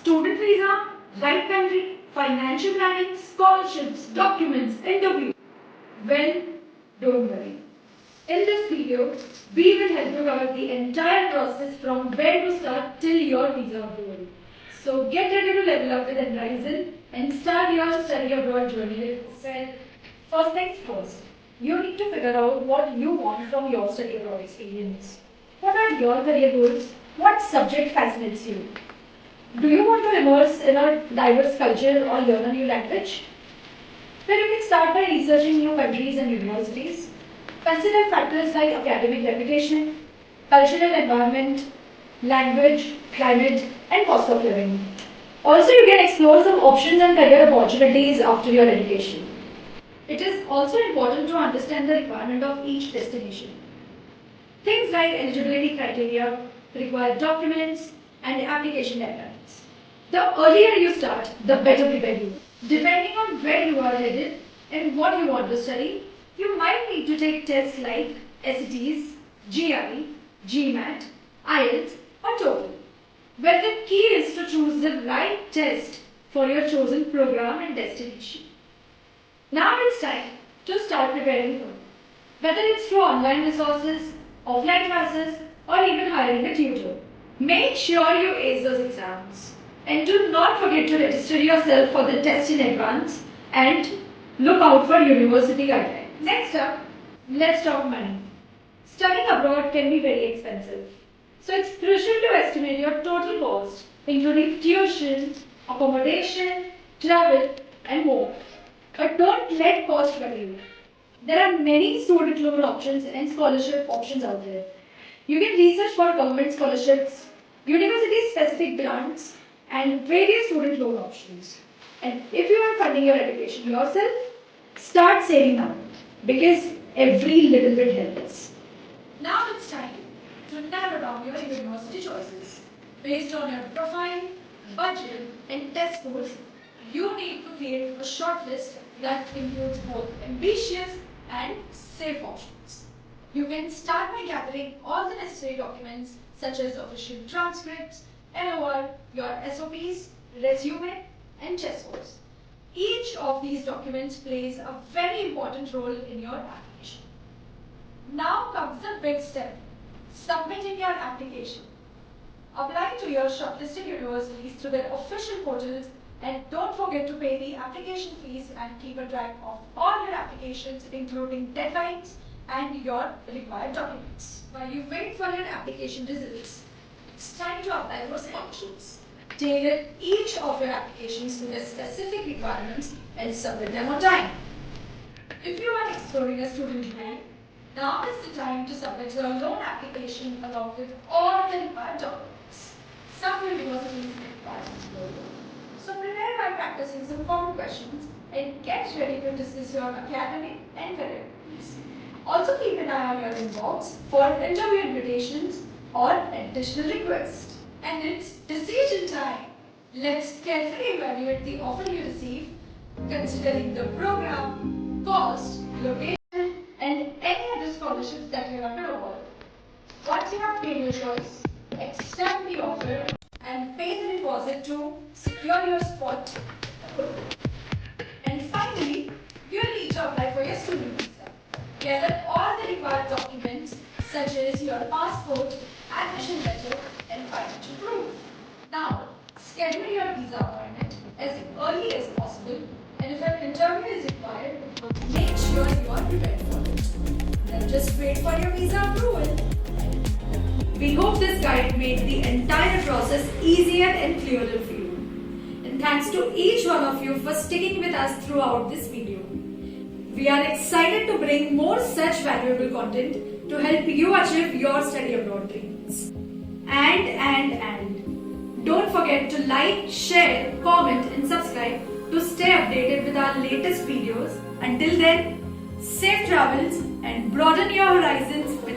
student visa, right country, financial planning, scholarships, documents, interview. Well, don't worry. In this video, we will help you cover the entire process from where to start till your visa approval. So get ready to level up with Enrizon and start your study abroad journey. Well, first things first, you need to figure out what you want from your study abroad experience. What are your career goals? What subject fascinates you? Do you want to immerse in a diverse culture or learn a new language? Well, you can start by researching new countries and universities. Consider factors like academic reputation, cultural environment, language, climate, and cost of living. Also, you can explore some options and career opportunities after your education. It is also important to understand the requirement of each destination. Things like eligibility criteria, required documents, and application deadlines. The earlier you start, the better prepared you. Depending on where you are headed and what you want to study, you might need to take tests like SATs, GRE, GMAT, IELTS, or TOEFL. Where the key is to choose the right test for your chosen program and destination. Now it's time to start preparing for it. Whether it's through online resources, offline classes, or even hiring a tutor. Make sure you ace those exams. And do not forget to register yourself for the test in advance and look out for university guidelines. Next up, let's talk money. Studying abroad can be very expensive. So it's crucial to estimate your total cost, including tuition, accommodation, travel, and more. But don't let cost worry you. There are many student loan options and scholarship options out there. You can research for government scholarships, university-specific grants, and various student loan options. And if you are funding your education yourself, start saving now because every little bit helps. Now it's time to narrow down your university choices. Based on your profile, budget, and test scores, you need to create a shortlist that includes both ambitious and safe options. You can start by gathering all the necessary documents such as official transcripts, LOR, your SOPs, resume, and test scores. Each of these documents plays a very important role in your application. Now comes the big step, submitting your application. Apply to your shortlisted universities through their official portals and don't forget to pay the application fees and keep a track of all your applications including deadlines and your required documents. While you wait for your application results, it's time to apply for scholarships. Tailor each of your applications to their specific requirements and submit them on time. If you are exploring a student loan, now is the time to submit your loan application along with all the required documents. Some universities require loan. So prepare by practicing some common questions and get ready to discuss your academic and career goals. Also keep an eye on your inbox for interview invitations or additional requests. And it's decision time. Let's carefully evaluate the offer you receive, considering the program, cost, location, and any other scholarships that you have to award. Once you have made your choice, accept the offer and pay the deposit to secure your spot. And finally, you'll need to apply for your student visa. Gather all the required documents such as your passport, admission letter, and financial proof. Now, schedule your visa appointment as early as possible, and if an interview is required, make sure you are prepared for it. Then just wait for your visa approval. We hope this guide made the entire process easier and clearer for you. And thanks to each one of you for sticking with us throughout this video. We are excited to bring more such valuable content to help you achieve your study abroad dreams. And don't forget to like, share, comment and subscribe to stay updated with our latest videos. Until then, safe travels and broaden your horizons with